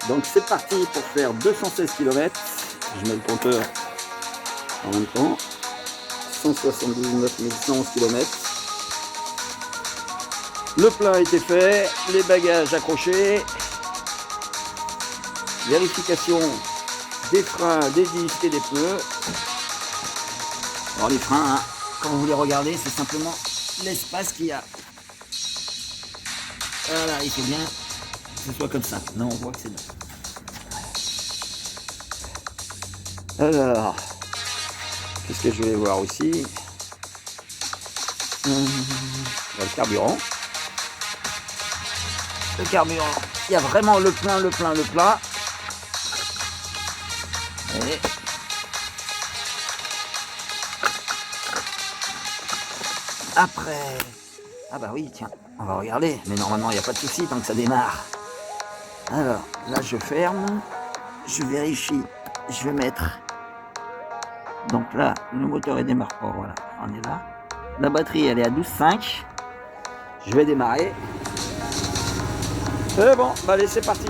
Donc c'est parti pour faire 216 km. Je mets le compteur en même temps. 179 111 km. Le plein a été fait, les bagages accrochés. Vérification des freins, des disques et des pneus. Alors les freins, hein, quand vous les regardez, c'est simplement l'espace qu'il y a. Voilà, il faut bien que ce soit comme ça. Non, on voit que c'est bon. Alors, qu'est-ce que je vais voir aussi? Le carburant. Le carburant, il y a vraiment le plein, le plein, le plein. Et après, ah bah oui, tiens, on va regarder. Mais normalement, il n'y a pas de souci tant que ça démarre. Alors, là, je ferme. Je vérifie. Je vais mettre. Donc là, le moteur est démarré. Oh, voilà, on est là. La batterie, elle est à 12,5. Je vais démarrer. C'est bon, bah allez, c'est parti.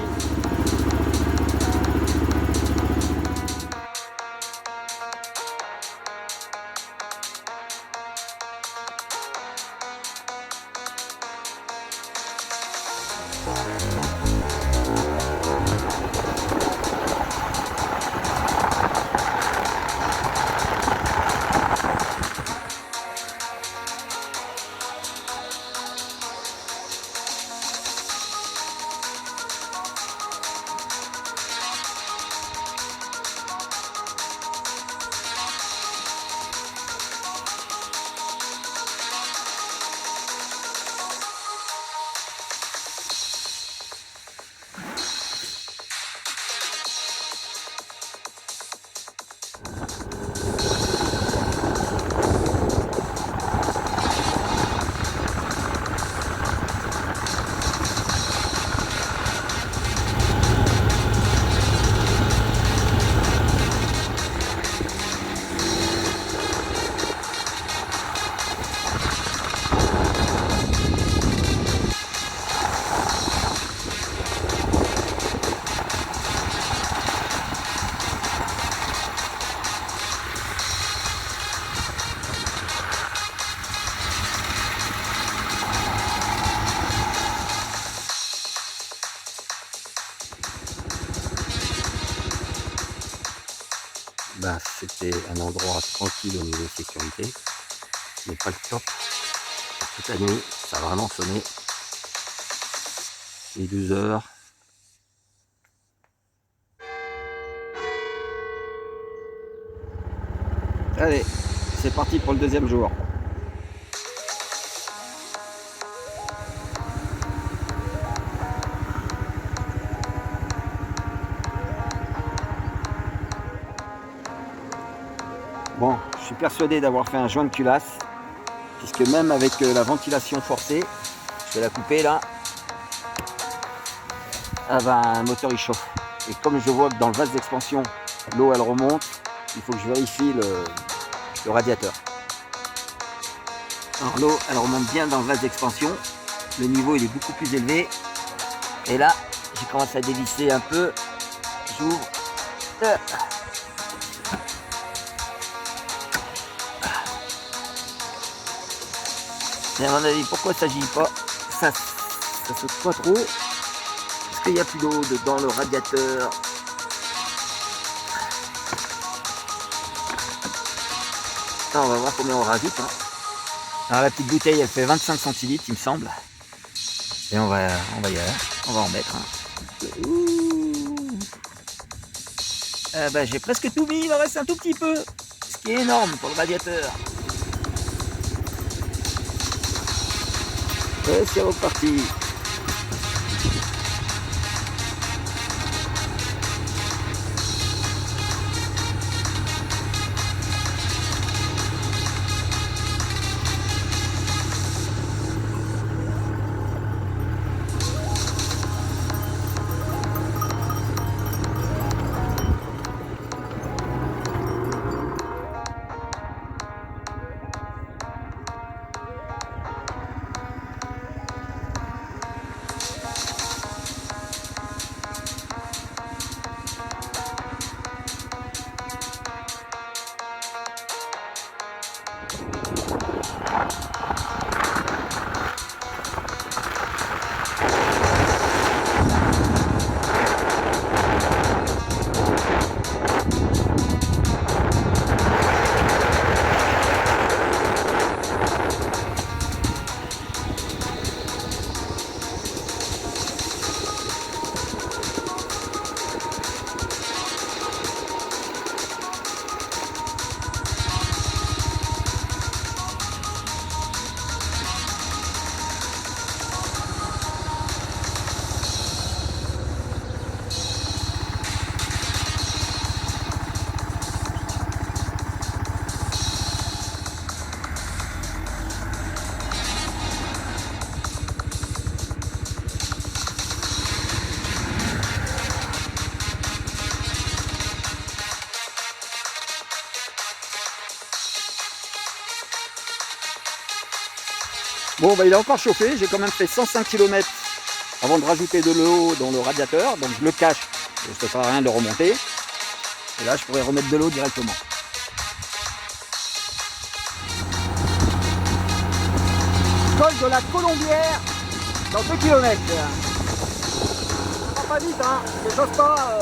Bah, c'était un endroit tranquille au niveau de sécurité, mais pas le top. Toute la nuit, ça a vraiment sonné. Les 12 heures. Allez, c'est parti pour le deuxième jour. Bon, je suis persuadé d'avoir fait un joint de culasse, puisque même avec la ventilation forcée, je vais la couper là, ah ben, le moteur il chauffe. Et comme je vois que dans le vase d'expansion, l'eau elle remonte, il faut que je vérifie le radiateur. Alors l'eau elle remonte bien dans le vase d'expansion, le niveau il est beaucoup plus élevé. Et là, j'ai commencé à dévisser un peu, j'ouvre. Et à mon avis, pourquoi ça gît pas? Ça saute pas trop. Parce qu'il n'y a plus d'eau dans le radiateur. On va voir combien on rajoute. Hein. Alors la petite bouteille, elle fait 25 centilitres, il me semble. Et on va y aller. On va en mettre. Hein. Bah, j'ai presque tout mis, il en reste un tout petit peu. Ce qui est énorme pour le radiateur. Et c'est reparti. Bon, bah, il est encore chauffé. J'ai quand même fait 105 km avant de rajouter de l'eau dans le radiateur. Donc je le cache, ça ne sert à rien de le remonter. Et là, je pourrais remettre de l'eau directement. Col de la Colombière dans 2 km. Ça va pas vite, hein. Je chauffe pas.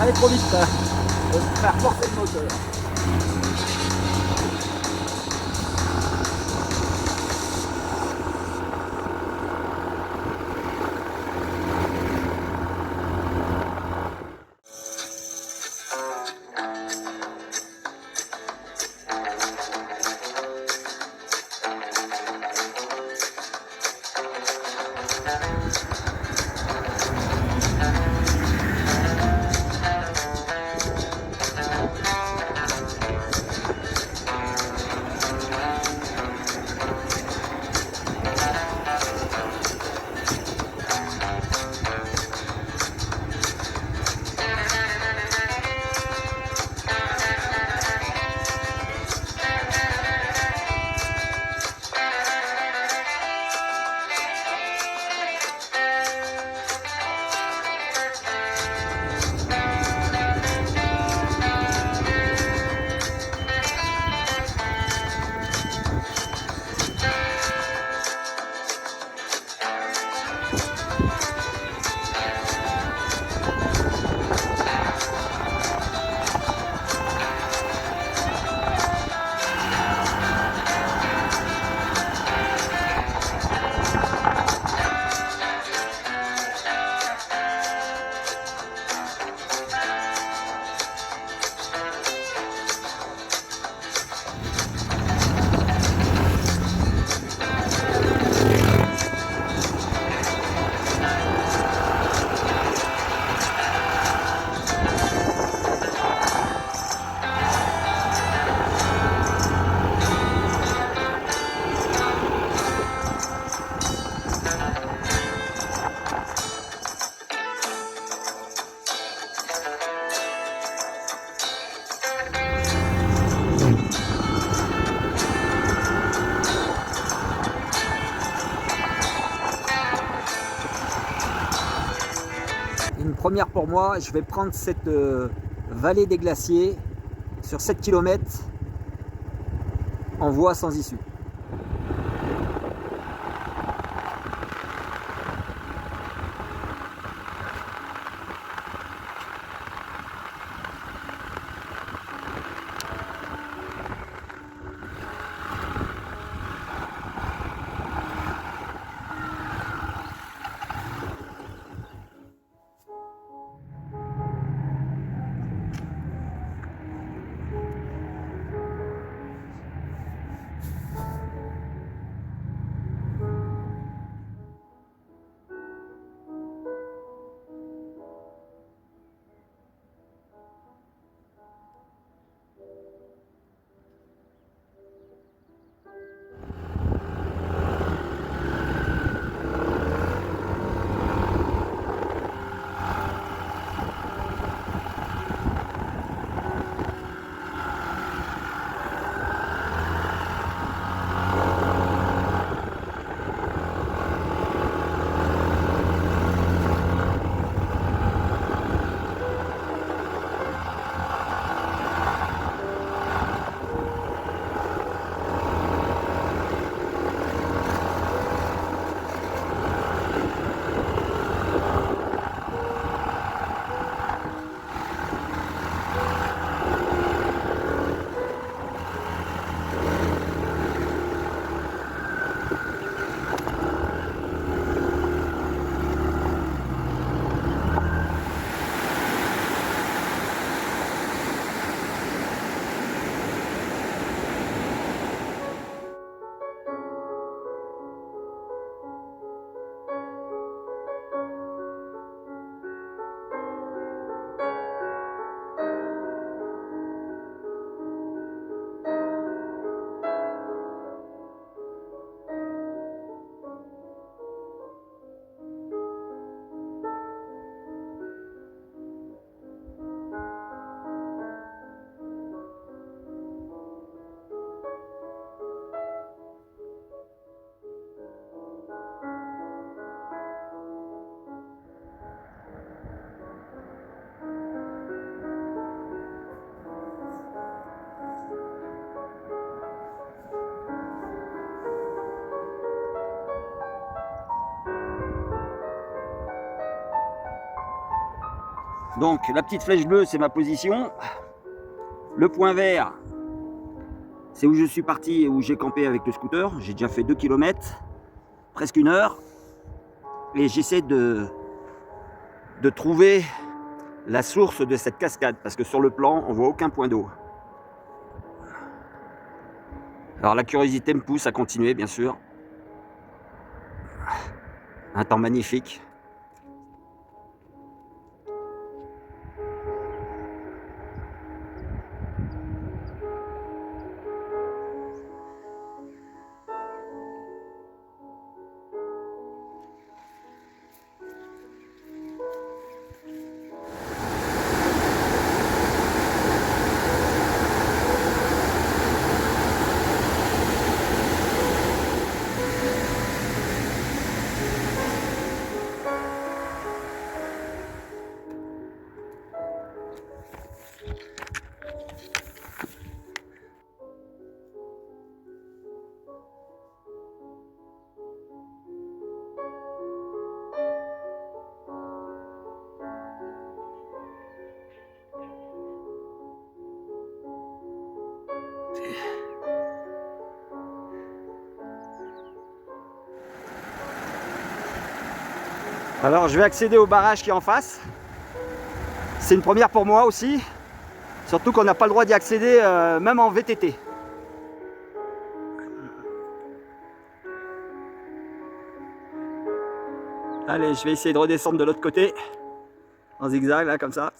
Allez trop vite. Je vais faire forcer le moteur. Une première pour moi, je vais prendre cette vallée des glaciers sur 7 km en voie sans issue. Donc la petite flèche bleue, c'est ma position. Le point vert, c'est où je suis parti et où j'ai campé avec le scooter. J'ai déjà fait 2 km, presque 1 heure. Et j'essaie de trouver la source de cette cascade, parce que sur le plan, on voit aucun point d'eau. Alors la curiosité me pousse à continuer, bien sûr. Un temps magnifique. Alors je vais accéder au barrage qui est en face. C'est une première pour moi aussi. Surtout qu'on n'a pas le droit d'y accéder même en VTT. Allez, je vais essayer de redescendre de l'autre côté. En zigzag là comme ça.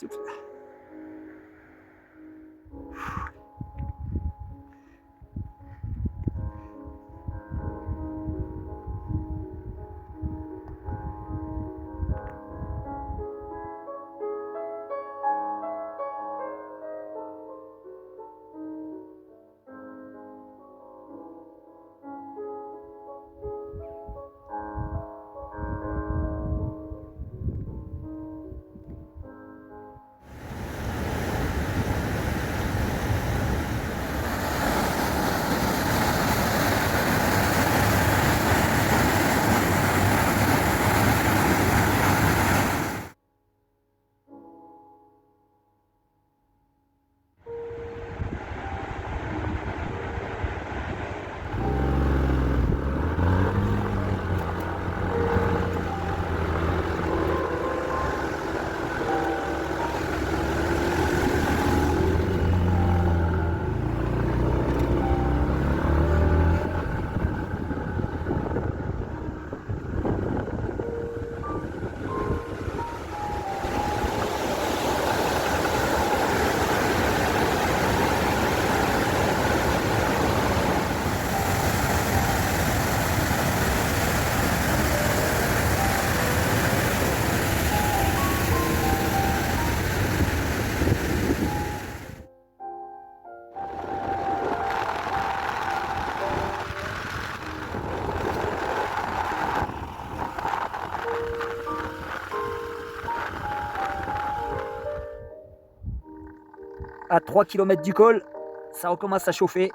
À 3 km du col, ça recommence à chauffer.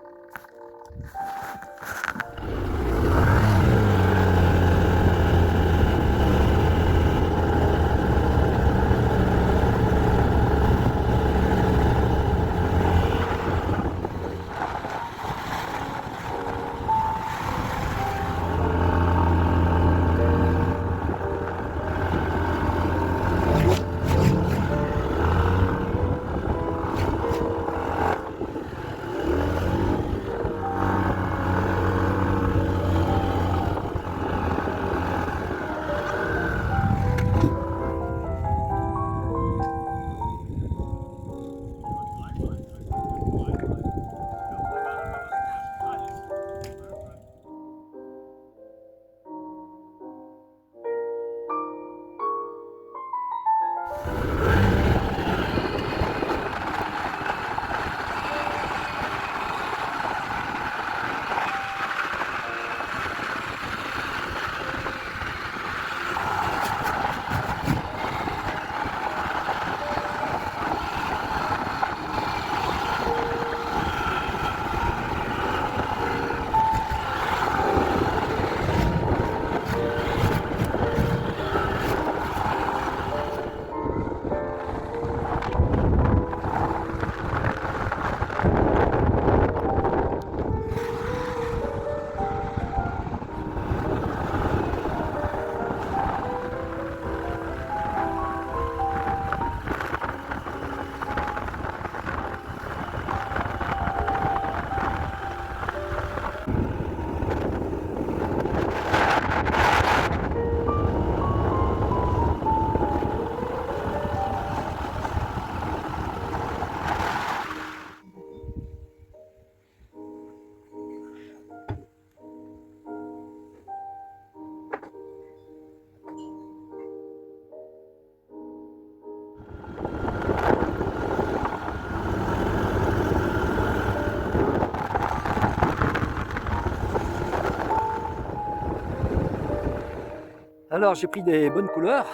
Alors j'ai pris des bonnes couleurs.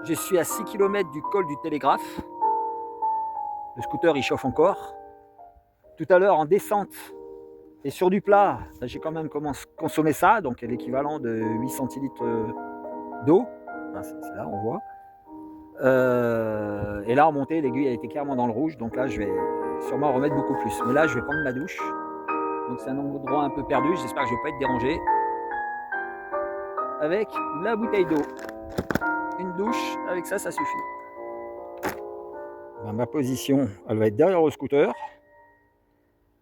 Je suis à 6 km du col du Télégraphe. Le scooter il chauffe encore. Tout à l'heure en descente et sur du plat, j'ai quand même consommé ça, donc l'équivalent de 8 centilitres d'eau. Enfin, c'est là, on voit. Et là en montée, l'aiguille a été clairement dans le rouge, donc là je vais sûrement remettre beaucoup plus. Mais là je vais prendre ma douche. Donc c'est un endroit un peu perdu, j'espère que je ne vais pas être dérangé. Avec la bouteille d'eau. Une douche, avec ça, ça suffit. Ben, ma position, elle va être derrière le scooter.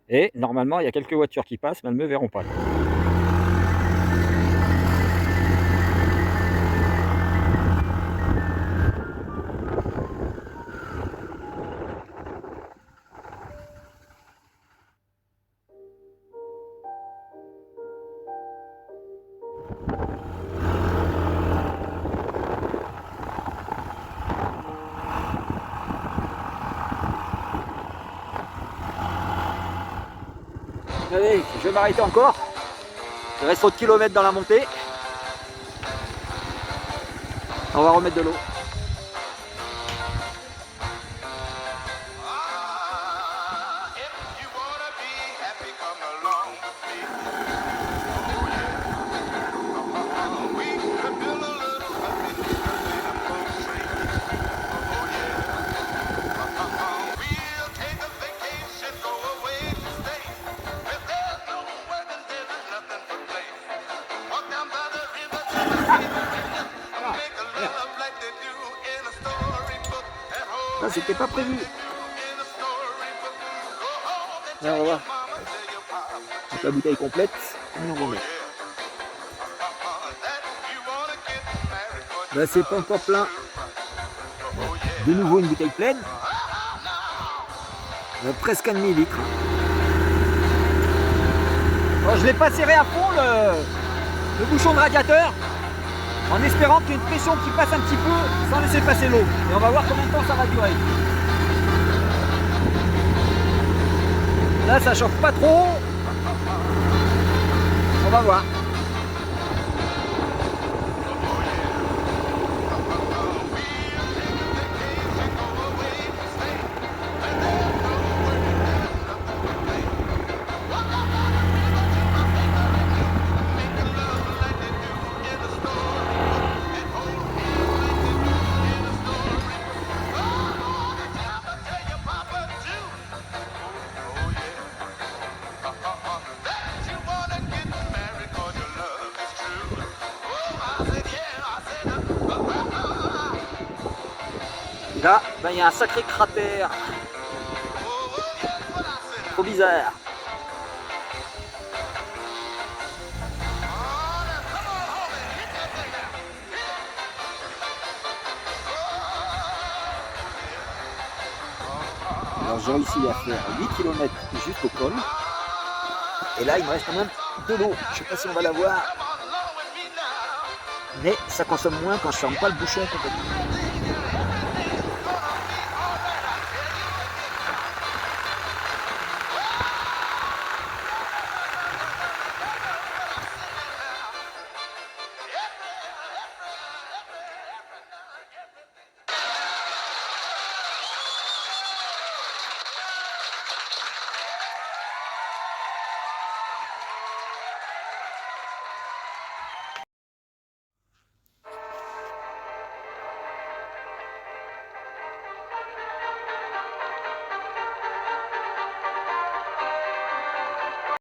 Et normalement, il y a quelques voitures qui passent, mais elles ne me verront pas. Allez, je vais m'arrêter encore. Il reste trop de kilomètres dans la montée. On va remettre de l'eau. Ça, c'était pas prévu. Là, on va voir. Donc, la bouteille complète, on en remet. Là, c'est pas encore plein. De nouveau, une bouteille pleine. Presque un demi-litre. Bon, je vais pas serrer à fond le bouchon de radiateur, en espérant qu'il y ait une pression qui passe un petit peu sans laisser passer l'eau. Et on va voir combien de temps ça va durer. Là, ça chauffe pas trop. On va voir. Et là, ben, il y a un sacré cratère. Trop bizarre. Alors j'ai réussi à faire 8 km jusqu'au col. Et là, il me reste quand même de l'eau. Je ne sais pas si on va la voir. Mais ça consomme moins quand je ne ferme pas le bouchon complètement.